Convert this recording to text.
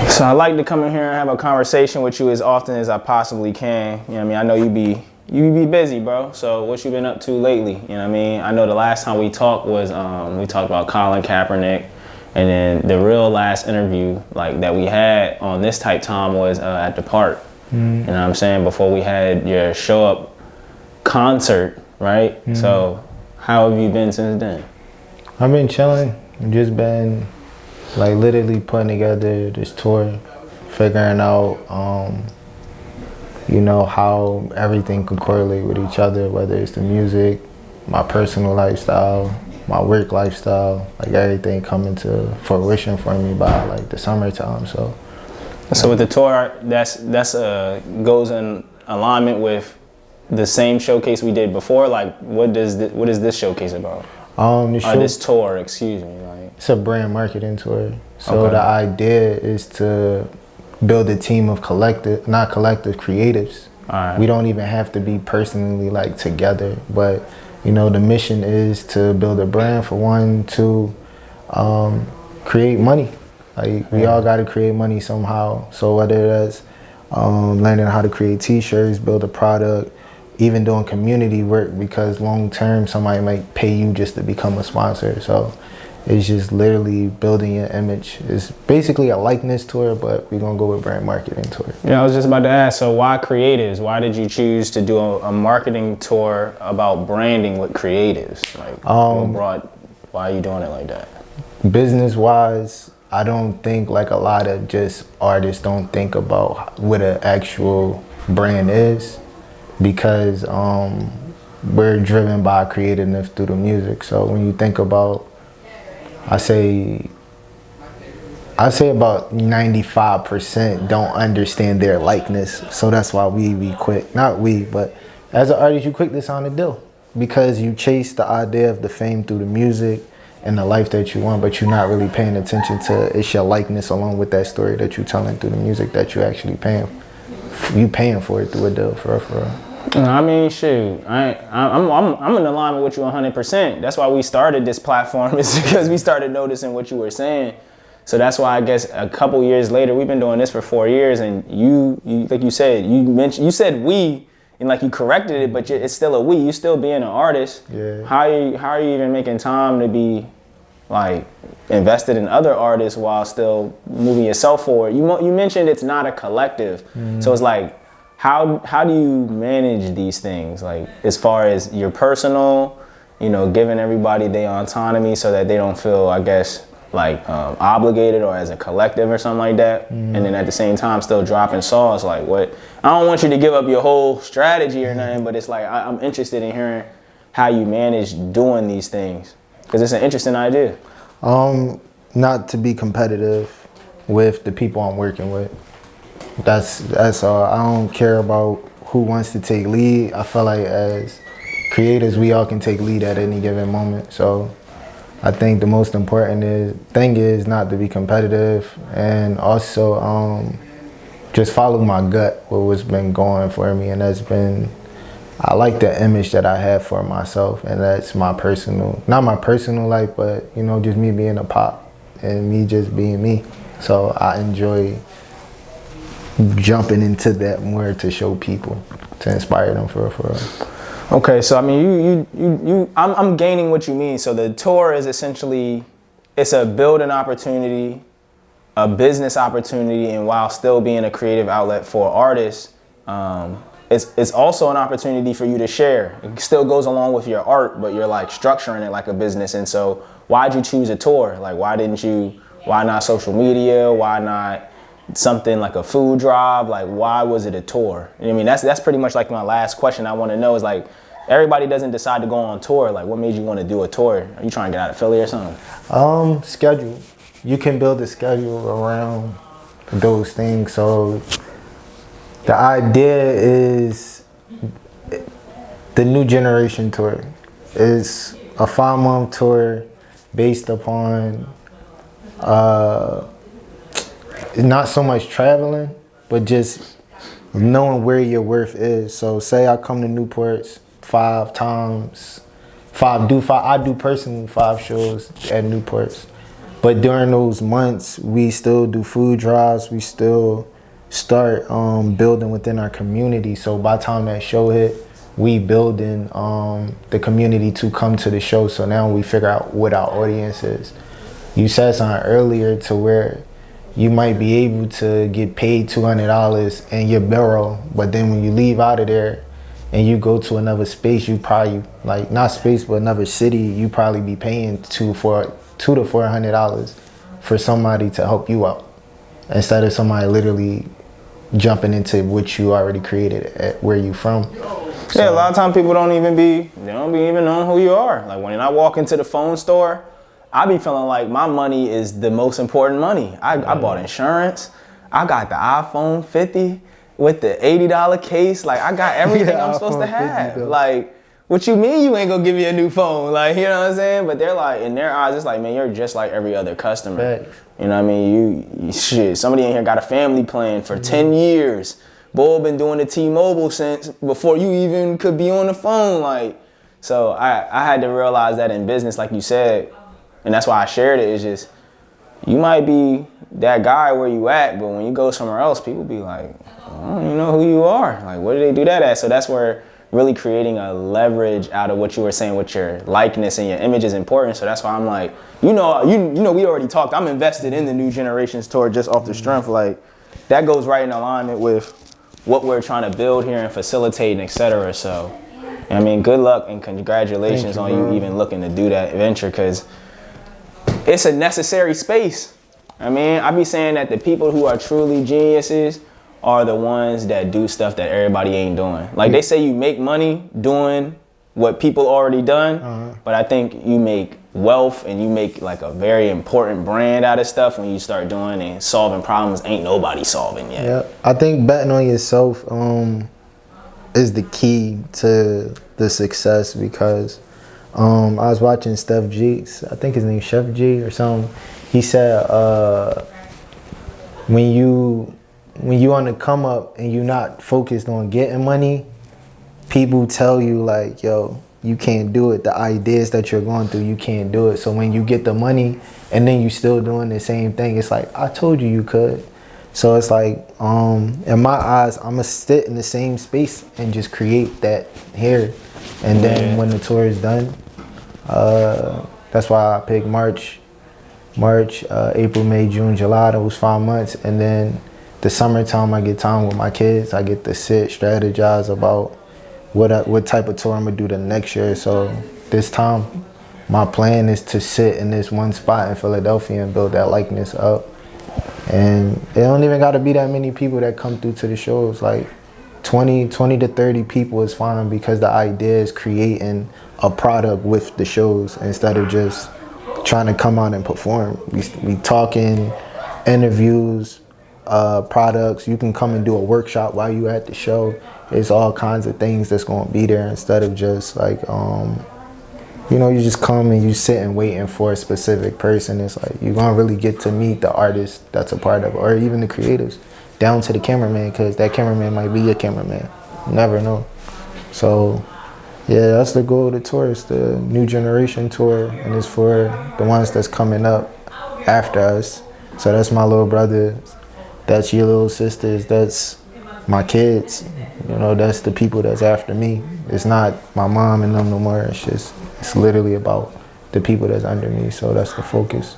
So I like to come in here and have a conversation with you as often as I possibly can. You know what I mean? I know you be busy, bro. So what you been up to lately? You know what I mean? I know the last time we talked was we talked about Colin Kaepernick, and then the real last interview like that we had on this type time was at the park. You know what I'm saying? Before we had your show up concert, right? So how have you been since then? I've been chilling. I've just been like literally putting together this tour, figuring out you know, how everything could correlate with each other, whether it's the music, my personal lifestyle, my work lifestyle, like everything coming to fruition for me by like the summertime. So with the tour, that's goes in alignment with the same showcase we did before. Like, what is this showcase about? This tour, excuse me. Like, it's a brand marketing tour. So the idea is to build a team of creatives. We don't even have to be personally like together, but you know, the mission is to build a brand for one, to create money. Like we all got to create money somehow. So whether that's learning how to create t-shirts, build a product, even doing community work, because long term somebody might pay you just to become a sponsor. So it's just literally building your image. It's basically a likeness tour, but we're gonna go with brand marketing tour. Yeah, I was just about to ask, so why creatives? Why did you choose to do a marketing tour about branding with creatives? Like, why are you doing it like that? Business wise, I don't think like a lot of just artists don't think about what an actual brand is, because we're driven by creativeness through the music. So when you think about, I say about 95% don't understand their likeness. So that's why we quit. Not we, but as an artist, you quit this on the deal, because you chase the idea of the fame through the music and the life that you want, but you're not really paying attention to it's your likeness along with that story that you're telling through the music that you actually paying. You paying for it through a deal, for real. I mean, shoot, I'm in alignment with you 100%. That's why we started this platform, is because we started noticing what you were saying. So that's why I guess a couple years later, we've been doing this for 4 years, and you like you said, you said we, and like you corrected it, but it's still a we. You still being an artist. Yeah. How are you even making time to be like invested in other artists while still moving yourself forward? You mentioned it's not a collective, so it's like, how do you manage these things, like as far as your personal, you know, giving everybody their autonomy so that they don't feel, I guess, like obligated, or as a collective or something like that, and then at the same time still dropping songs? Like, what? I don't want you to give up your whole strategy or nothing, but it's like I'm interested in hearing how you manage doing these things, because it's an interesting idea. Not to be competitive with the people I'm working with. That's all. I don't care about who wants to take lead. I feel like as creators, we all can take lead at any given moment. So I think the most important thing is not to be competitive, and also just follow my gut, what's been going for me, and that's been, I like the image that I have for myself, and that's my personal, not my personal life, but you know, just me being a pop and me just being me. So I enjoy jumping into that more to show people, to inspire them for real. Okay, so I mean, I'm gaining what you mean. So the tour is essentially, it's a building opportunity, a business opportunity, and while still being a creative outlet for artists, it's also an opportunity for you to share. It still goes along with your art, but you're like structuring it like a business. And so why'd you choose a tour? Like, why not social media? Why not something like a food drive? Like, why was it a tour? You know what I mean? That's pretty much like my last question I want to know, is like, everybody doesn't decide to go on tour. Like, what made you want to do a tour? Are you trying to get out of Philly or something? Schedule. You can build a schedule around those things. So the idea is the New Generation Tour. It's a 5-month tour based upon not so much traveling, but just knowing where your worth is. So say I come to Newport's 5 times, I do personally 5 shows at Newport's. But during those months, we still do food drives. We still start building within our community. So by the time that show hit, we building the community to come to the show. So now we figure out what our audience is. You said something earlier to where you might be able to get paid $200 in your barrel, but then when you leave out of there and you go to another space, you probably, like, not space, but another city, you probably be paying $200 to $400 for somebody to help you out, instead of somebody literally jumping into what you already created at where you from. So, yeah, a lot of times people don't even know who you are. Like when I walk into the phone store, I be feeling like my money is the most important money. I bought insurance. I got the iPhone 50 with the $80 case. Like I got everything I'm supposed to have. Like, what you mean you ain't gonna give me a new phone? Like, you know what I'm saying? But they're like, in their eyes, it's like, man, you're just like every other customer. Right. You know what I mean? You shit, somebody in here got a family plan for 10 years. Bull been doing the T-Mobile since before you even could be on the phone. Like, so I had to realize that in business, like you said, and that's why I shared it, is just, you might be that guy where you at, but when you go somewhere else, people be like, I don't even know who you are. Like, what do they do that at? So that's where really creating a leverage out of what you were saying with your likeness and your image is important. So that's why I'm like, you know, we already talked. I'm invested in the new generation's tour just off the strength. Like, that goes right in alignment with what we're trying to build here and facilitate and et cetera. So, I mean, good luck and congratulations on you even looking to do that venture, because it's a necessary space. I mean, I be saying that the people who are truly geniuses are the ones that do stuff that everybody ain't doing. Like they say you make money doing what people already done, but I think you make wealth and you make like a very important brand out of stuff when you start doing and solving problems ain't nobody solving yet. Yeah, I think betting on yourself is the key to the success, because I was watching Steph G's, I think his name's Chef G or something. He said when you on the come up and you're not focused on getting money, people tell you like, yo, you can't do it. The ideas that you're going through, you can't do it. So when you get the money and then you still doing the same thing, it's like, I told you could. So it's like, in my eyes, I'm gonna sit in the same space and just create that here. And then when the tour is done, that's why I picked March, April, May, June, July, those 5 months. And then the summertime, I get time with my kids. I get to sit, strategize about what type of tour I'm gonna do the next year. So this time, my plan is to sit in this one spot in Philadelphia and build that likeness up. And it don't even gotta be that many people that come through to the shows. Like 20 to 30 people is fine, because the idea is creating a product with the shows instead of just trying to come out and perform. We talking, interviews, products. You can come and do a workshop while you at the show. It's all kinds of things that's gonna be there, instead of just like, you know, you just come and you sit and waiting for a specific person. It's like you're gonna really get to meet the artist that's a part of it, or even the creatives, down to the cameraman, because that cameraman might be your cameraman. You never know. So yeah, that's the goal of the tour. It's the new generation tour, and it's for the ones that's coming up after us. So that's my little brother, that's your little sisters, that's my kids. You know, that's the people that's after me. It's not my mom and them no more. It's literally about the people that's under me. So that's the focus.